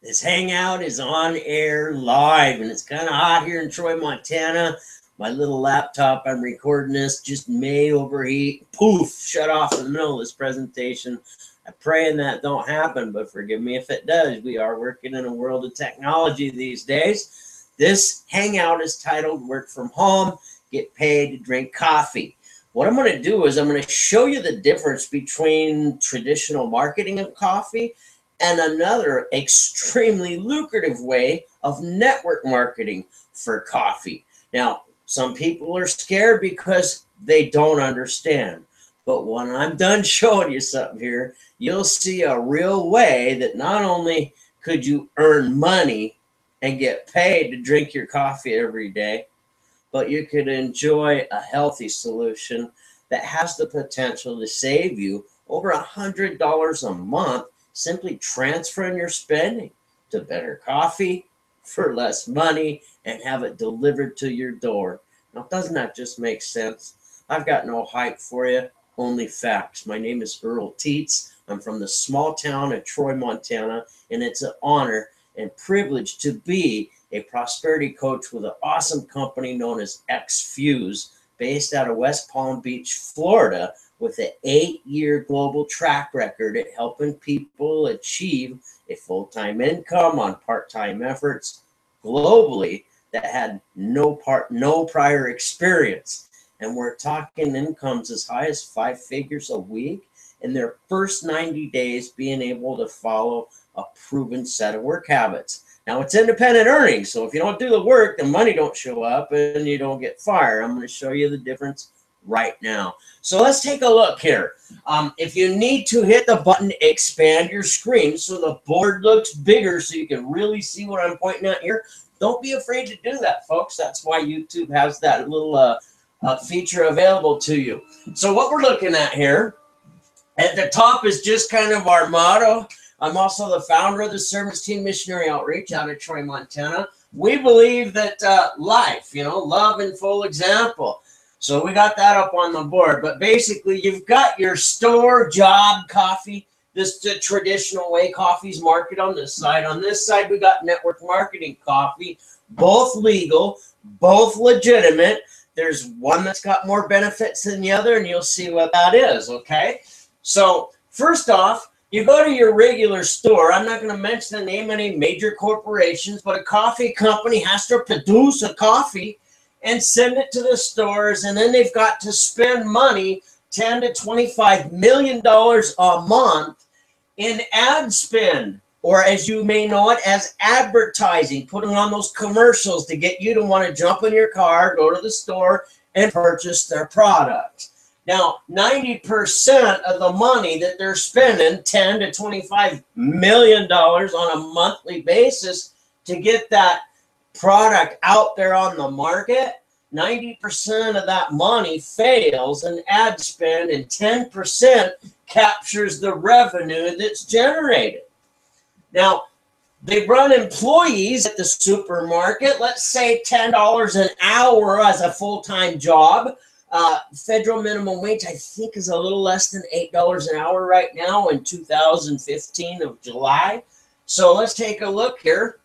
This hangout is on air live, and it's kind of hot here in Troy, Montana. My little laptop, I'm recording this, just may overheat. Poof, shut off in the middle of this presentation. I'm praying that don't happen, but forgive me if it does. We are working in a world of technology these days. This hangout is titled Work From Home, Get Paid to Drink Coffee. What I'm going to do is I'm going to show you the difference between traditional marketing of coffee and another extremely lucrative way of network marketing for coffee. Now, some people are scared because they don't understand. But when I'm done showing you something here, you'll see a real way that not only could you earn money and get paid to drink your coffee every day, but you could enjoy a healthy solution that has the potential to save you over $100 a month, simply transferring your spending to better coffee for less money and have it delivered to your door. Now, doesn't that just make sense? I've got no hype for you, only facts. My name is Earl Teets. I'm from the small town of Troy, Montana, and it's an honor and privilege to be a prosperity coach with an awesome company known as XFuse, based out of West Palm Beach, Florida, with an 8-year global track record at helping people achieve a full-time income on part-time efforts globally that had no prior experience. And we're talking incomes as high as 5 figures a week in their first 90 days, being able to follow a proven set of work habits. Now, it's independent earnings, so if you don't do the work, the money don't show up and you don't get fired. I'm going to show you the difference right now. So let's take a look here. If you need to, hit the button, expand your screen so the board looks bigger so you can really see what I'm pointing at here. Don't be afraid to do that, folks. That's why YouTube has that little feature available to you. So what we're looking at here, at the top is just kind of our motto. I'm also the founder of the Service Team Missionary Outreach out of Troy, Montana. We believe that life, love in full example. So we got that up on the board. But basically, you've got your store job coffee. This is the traditional way coffee's marketed on this side. On this side, we got network marketing coffee, both legal, both legitimate. There's one that's got more benefits than the other, and you'll see what that is, okay? So first off, you go to your regular store. I'm not going to mention the name of any major corporations, but a coffee company has to produce a coffee and send it to the stores, and then they've got to spend money, $10 to $25 million a month in ad spend, or as you may know it, as advertising, putting on those commercials to get you to want to jump in your car, go to the store, and purchase their product. Now, 90% of the money that they're spending, $10 to $25 million on a monthly basis to get that product out there on the market, 90% of that money fails in ad spend, and 10% captures the revenue that's generated. Now, they run employees at the supermarket, let's say $10 an hour as a full-time job. Federal minimum wage, I think, is a little less than $8 an hour right now in 2015 of July. So let's take a look here.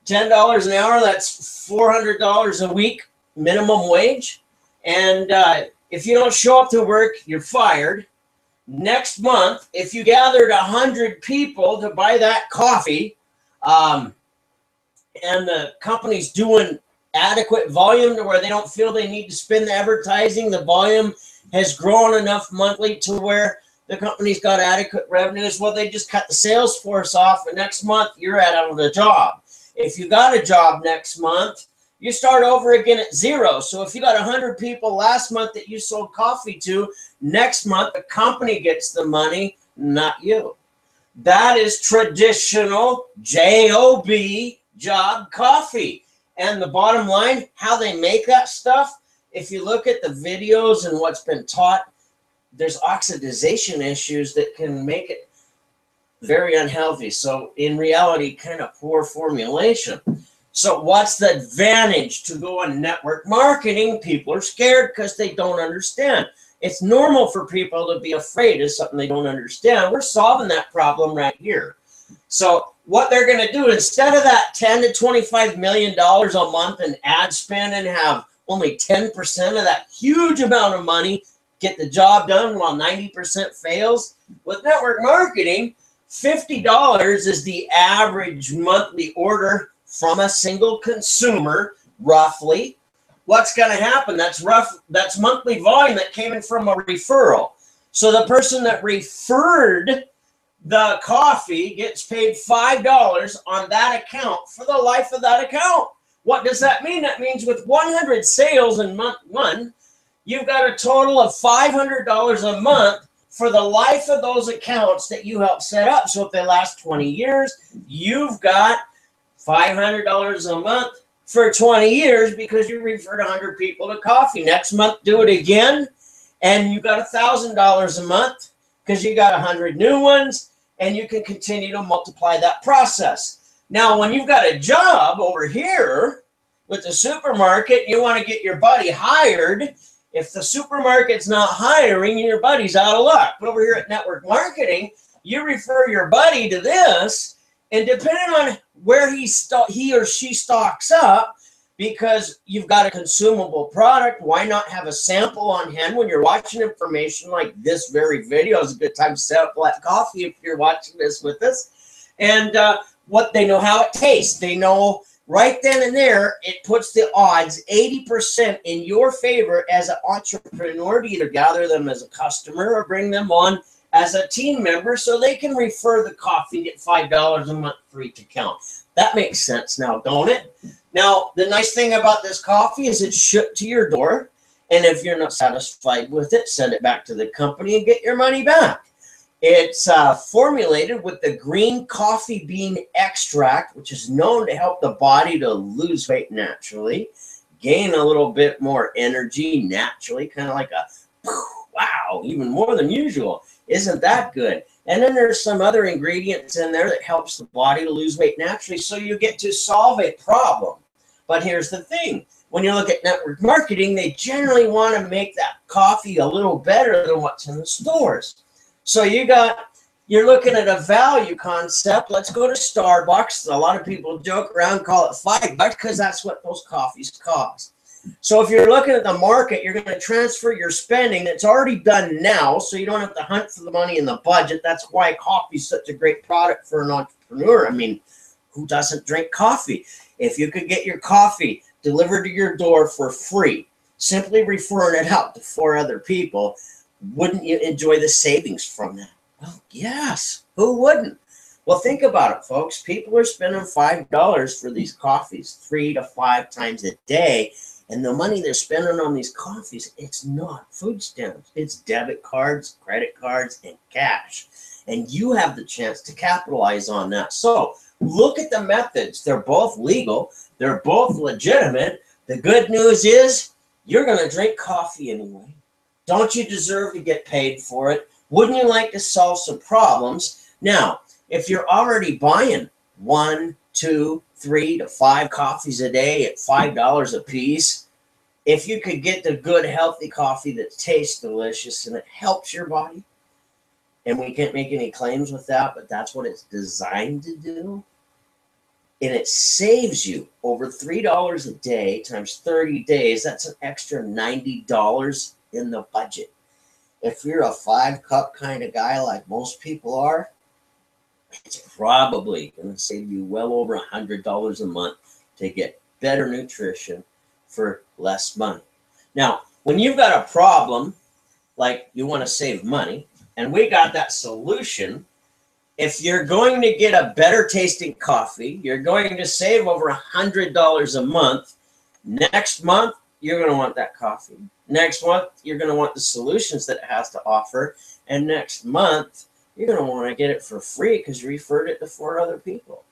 $10 an hour, that's $400 a week minimum wage. And if you don't show up to work, you're fired. Next month, if you gathered 100 people to buy that coffee, and the company's doing adequate volume to where they don't feel they need to spend the advertising, the volume has grown enough monthly to where the company's got adequate revenues, well, they just cut the sales force off, and next month you're out of the job. If you got a job next month, you start over again at zero. So if you got 100 people last month that you sold coffee to, next month the company gets the money, not you. That is traditional job job coffee. And the bottom line, how they make that stuff, if you look at the videos and what's been taught, there's oxidization issues that can make it very unhealthy. So in reality, kind of poor formulation. So what's the advantage to go on network marketing? People are scared because they don't understand. It's normal for people to be afraid of something they don't understand. We're solving that problem right here. So what they're going to do, instead of that $10 to $25 million a month in ad spend and have only 10% of that huge amount of money get the job done while 90% fails, with network marketing, $50 is the average monthly order from a single consumer, roughly. What's going to happen? That's monthly volume that came in from a referral. So the person that referred the coffee gets paid $5 on that account for the life of that account. What does that mean? That means with 100 sales in month one, you've got a total of $500 a month for the life of those accounts that you help set up. So if they last 20 years, you've got $500 a month for 20 years because you referred 100 people to coffee. Next month, do it again, and you got $1,000 a month because you got 100 new ones, and you can continue to multiply that process. Now, when you've got a job over here with the supermarket, you want to get your buddy hired. If the supermarket's not hiring, your buddy's out of luck. But over here at network marketing, you refer your buddy to this, and depending on where he or she stocks up, because you've got a consumable product, why not have a sample on hand when you're watching information like this very video? Is a good time to set up that coffee if you're watching this with us. And what they know how it tastes. They know right then and there, it puts the odds 80% in your favor as an entrepreneur to either gather them as a customer or bring them on as a team member so they can refer the coffee and get $5 a month for each account. That makes sense now, don't it? Now, the nice thing about this coffee is it's shipped to your door. And if you're not satisfied with it, send it back to the company and get your money back. It's formulated with the green coffee bean extract, which is known to help the body to lose weight naturally, gain a little bit more energy naturally, kind of like a, wow, even more than usual. Isn't that good? And then there's some other ingredients in there that helps the body to lose weight naturally, so you get to solve a problem. But here's the thing. When you look at network marketing, they generally want to make that coffee a little better than what's in the stores. So you're looking at a value concept. Let's go to Starbucks. A lot of people joke around, call it $5 because that's what those coffees cost. So if you're looking at the market, you're going to transfer your spending that's already done now, so you don't have to hunt for the money in the budget. That's why coffee is such a great product for an entrepreneur. I mean, who doesn't drink coffee? If you could get your coffee delivered to your door for free, simply referring it out to 4 other people, wouldn't you enjoy the savings from that? Well, yes. Who wouldn't? Well, think about it, folks. People are spending $5 for these coffees 3 to 5 times a day. And the money they're spending on these coffees, it's not food stamps. It's debit cards, credit cards, and cash. And you have the chance to capitalize on that. So look at the methods. They're both legal. They're both legitimate. The good news is you're going to drink coffee anyway. Don't you deserve to get paid for it? Wouldn't you like to solve some problems? Now, if you're already buying 1, 2, 3 to 5 coffees a day at $5 a piece, if you could get the good, healthy coffee that tastes delicious and it helps your body, and we can't make any claims with that, but that's what it's designed to do, and it saves you over $3 a day times 30 days, that's an extra $90 in the budget. If you're a 5-cup kind of guy like most people are, it's probably going to save you well over $100 a month to get better nutrition for less money. Now, when you've got a problem, like you want to save money, and we got that solution, if you're going to get a better tasting coffee, you're going to save over $100 a month. Next month, you're going to want that coffee. Next month, you're going to want the solutions that it has to offer. And next month, you're going to want to get it for free because you referred it to 4 other people.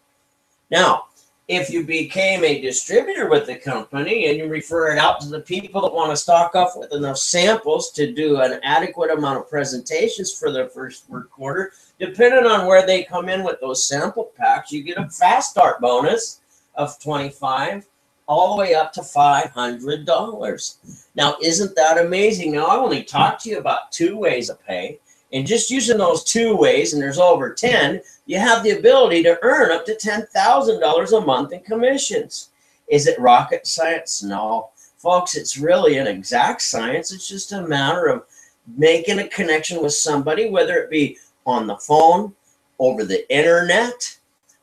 Now, if you became a distributor with the company and you refer it out to the people that want to stock up with enough samples to do an adequate amount of presentations for their first quarter, depending on where they come in with those sample packs, you get a fast start bonus of $25 all the way up to $500. Now, isn't that amazing? Now, I only talked to you about 2 ways of pay. And just using those 2 ways, and there's over 10, you have the ability to earn up to $10,000 a month in commissions. Is it rocket science? No. Folks, it's really an exact science. It's just a matter of making a connection with somebody, whether it be on the phone, over the internet,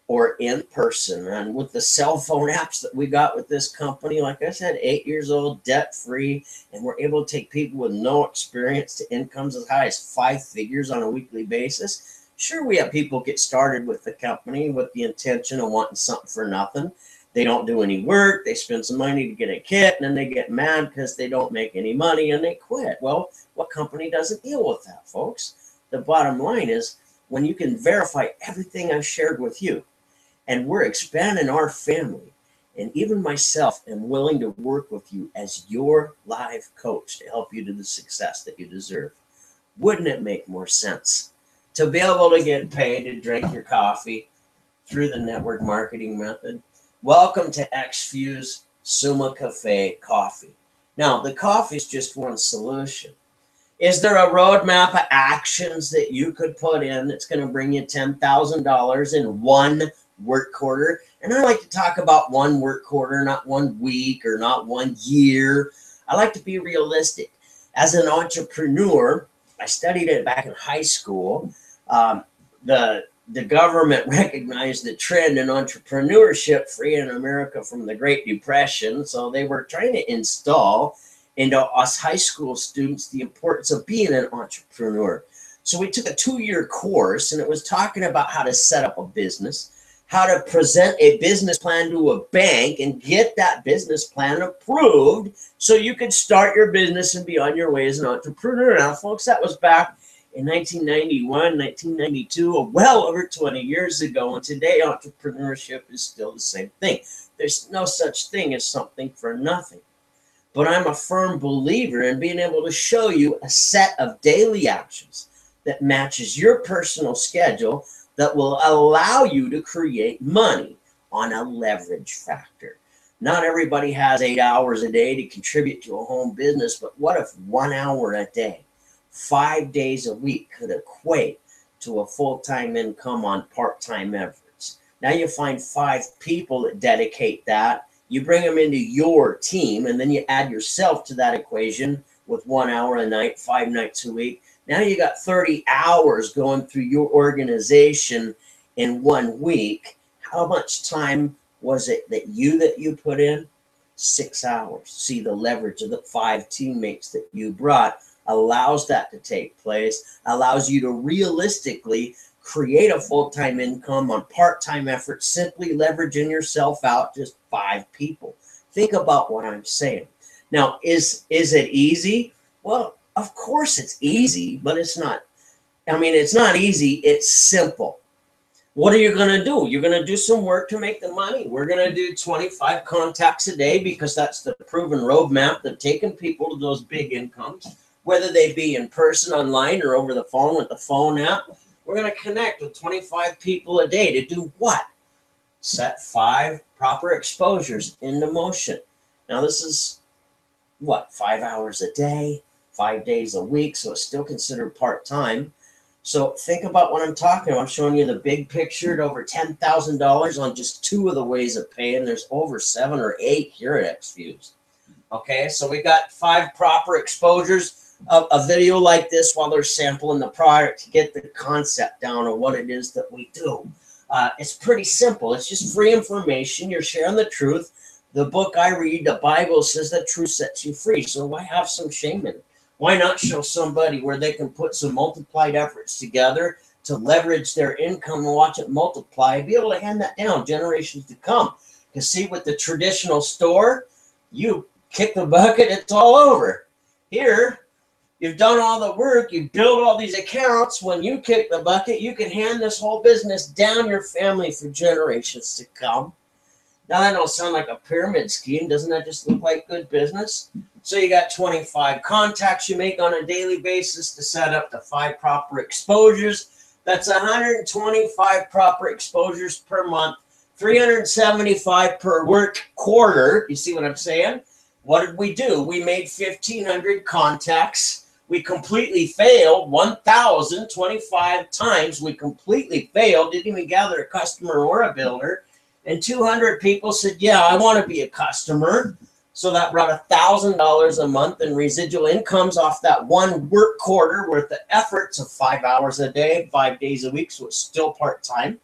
or in person. And with the cell phone apps that we got with this company, like I said, 8 years old, debt-free, and we're able to take people with no experience to incomes as high as 5 figures on a weekly basis. Sure, we have people get started with the company with the intention of wanting something for nothing. They don't do any work, they spend some money to get a kit, and then they get mad because they don't make any money and they quit. Well, what company doesn't deal with that, folks? The bottom line is, when you can verify everything I've shared with you, and we're expanding our family, and even myself am willing to work with you as your life coach to help you to the success that you deserve. Wouldn't it make more sense to be able to get paid to drink your coffee through the network marketing method? Welcome to XFuse Summa Cafe Coffee. Now, the coffee is just one solution. Is there a roadmap of actions that you could put in that's going to bring you $10,000 in one work quarter? And I like to talk about one work quarter, not 1 week or not 1 year. I like to be realistic. As an entrepreneur, I studied it back in high school. The government recognized the trend in entrepreneurship, freeing America from the Great Depression. So they were trying to install into us high school students the importance of being an entrepreneur. So we took a 2-year course, and it was talking about how to set up a business, how to present a business plan to a bank and get that business plan approved so you could start your business and be on your way as an entrepreneur. Now, folks, that was back in 1991, 1992, well over 20 years ago. And today, entrepreneurship is still the same thing. There's no such thing as something for nothing. But I'm a firm believer in being able to show you a set of daily actions that matches your personal schedule that will allow you to create money on a leverage factor. Not everybody has 8 hours a day to contribute to a home business, but what if 1 hour a day, 5 days a week could equate to a full-time income on part-time efforts? Now you find 5 people that dedicate that. You bring them into your team, and then you add yourself to that equation with 1 hour a night, 5 nights a week. Now you got 30 hours going through your organization in 1 week. How much time was it that you put in? 6 hours. See, the leverage of the 5 teammates that you brought allows that to take place, allows you to realistically create a full-time income on part-time effort, simply leveraging yourself out, just 5 people. Think about what I'm saying. Now, is it easy? Well, of course it's easy, but it's not. I mean, it's not easy. It's simple. What are you going to do? You're going to do some work to make the money. We're going to do 25 contacts a day because that's the proven roadmap of taking people to those big incomes, whether they be in person, online, or over the phone with the phone app. We're going to connect with 25 people a day to do what? Set 5 proper exposures into motion. Now, this is what? 5 hours a day, 5 days a week, so it's still considered part-time. So think about what I'm talking about. I'm showing you the big picture at over $10,000 on just 2 of the ways of paying. There's over 7 or 8 here at XFuse. Okay, so we got 5 proper exposures of a video like this while they're sampling the product to get the concept down of what it is that we do. It's pretty simple. It's just free information. You're sharing the truth. The book I read, the Bible, says that truth sets you free. So why have some shame in it? Why not show somebody where they can put some multiplied efforts together to leverage their income and watch it multiply, be able to hand that down generations to come? Because see, with the traditional store, you kick the bucket, it's all over. Here, you've done all the work, you build all these accounts. When you kick the bucket, you can hand this whole business down your family for generations to come. Now, that don't sound like a pyramid scheme. Doesn't that just look like good business? So you got 25 contacts you make on a daily basis to set up to 5 proper exposures. That's 125 proper exposures per month, 375 per work quarter. You see what I'm saying? What did we do? We made 1,500 contacts We completely failed 1,025 times. We completely failed, didn't even gather a customer or a builder. And 200 people said, yeah, I want to be a customer. So that brought $1,000 a month in residual incomes off that one work quarter worth of efforts of 5 hours a day, 5 days a week. So it's still part-time.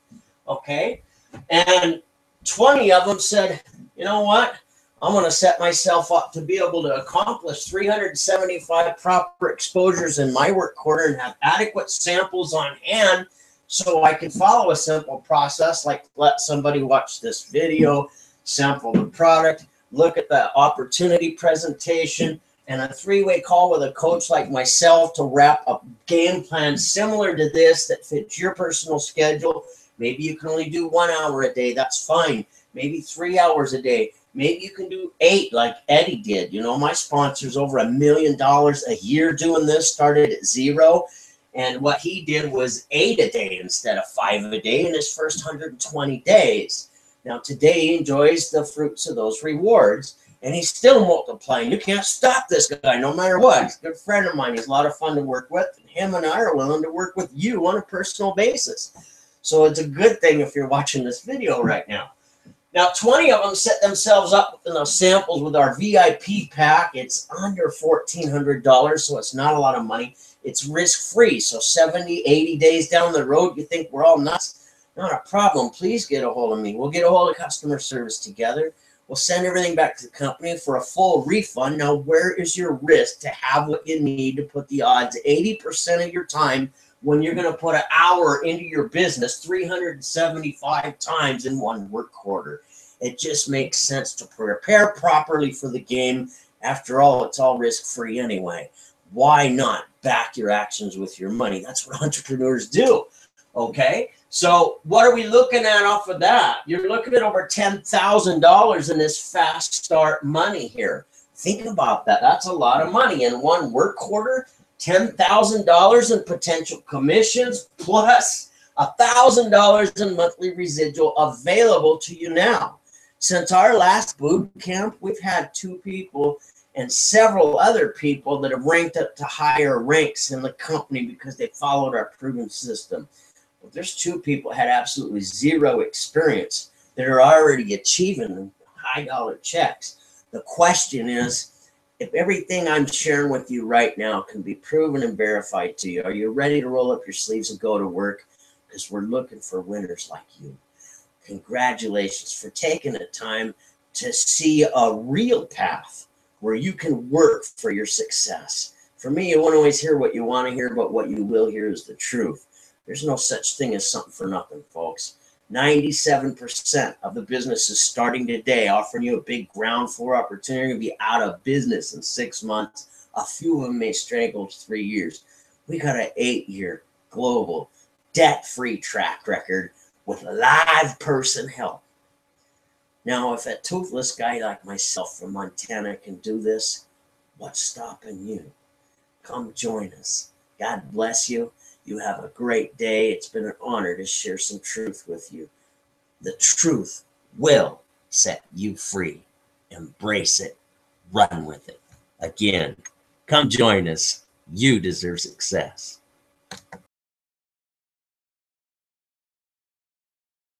Okay. And 20 of them said, you know what? I'm going to set myself up to be able to accomplish 375 proper exposures in my work quarter and have adequate samples on hand so I can follow a simple process like let somebody watch this video, sample the product, look at the opportunity presentation, and a 3-way call with a coach like myself to wrap a game plan similar to this that fits your personal schedule. Maybe you can only do 1 hour a day. That's fine. Maybe 3 hours a day. Maybe you can do 8 like Eddie did. You know, my sponsor's over $1 million a year doing this, started at 0. And what he did was 8 a day instead of 5 a day in his first 120 days. Now, today he enjoys the fruits of those rewards, and he's still multiplying. You can't stop this guy no matter what. He's a good friend of mine. He's a lot of fun to work with. And him and I are willing to work with you on a personal basis. So it's a good thing if you're watching this video right now. Now, 20 of them set themselves up in those samples with our VIP pack. It's under $1,400, so it's not a lot of money. It's risk-free, so 70, 80 days down the road, you think we're all nuts? Not a problem. Please get a hold of me. We'll get a hold of customer service together. We'll send everything back to the company for a full refund. Now, where is your risk to have what you need to put the odds 80% of your time when you're going to put an hour into your business 375 times in one work quarter? It just makes sense to prepare properly for the game. After all, it's all risk-free anyway. Why not back your actions with your money? That's what entrepreneurs do. Okay, so what are we looking at off of that? You're looking at over $10,000 in this fast start money here. Think about that. That's a lot of money in one work quarter. $10,000 in potential commissions plus $1,000 in monthly residual available to you now. Since our last boot camp, we've had 2 people and several other people that have ranked up to higher ranks in the company because they followed our proven system. But there's 2 people that had absolutely 0 experience that are already achieving high dollar checks. The question is, if everything I'm sharing with you right now can be proven and verified to you, are you ready to roll up your sleeves and go to work? Because we're looking for winners like you. Congratulations for taking the time to see a real path where you can work for your success. For me, you won't always hear what you want to hear, but what you will hear is the truth. There's no such thing as something for nothing, folks. 97% of the businesses starting today offering you a big ground floor opportunity to be out of business in 6 months. A few of them may strangle 3 years. We got an 8-year global debt-free track record with live person help. Now, if a toothless guy like myself from Montana can do this, what's stopping you? Come join us. God bless you. You have a great day. It's been an honor to share some truth with you. The truth will set you free. Embrace it. Run with it. Again, come join us. You deserve success.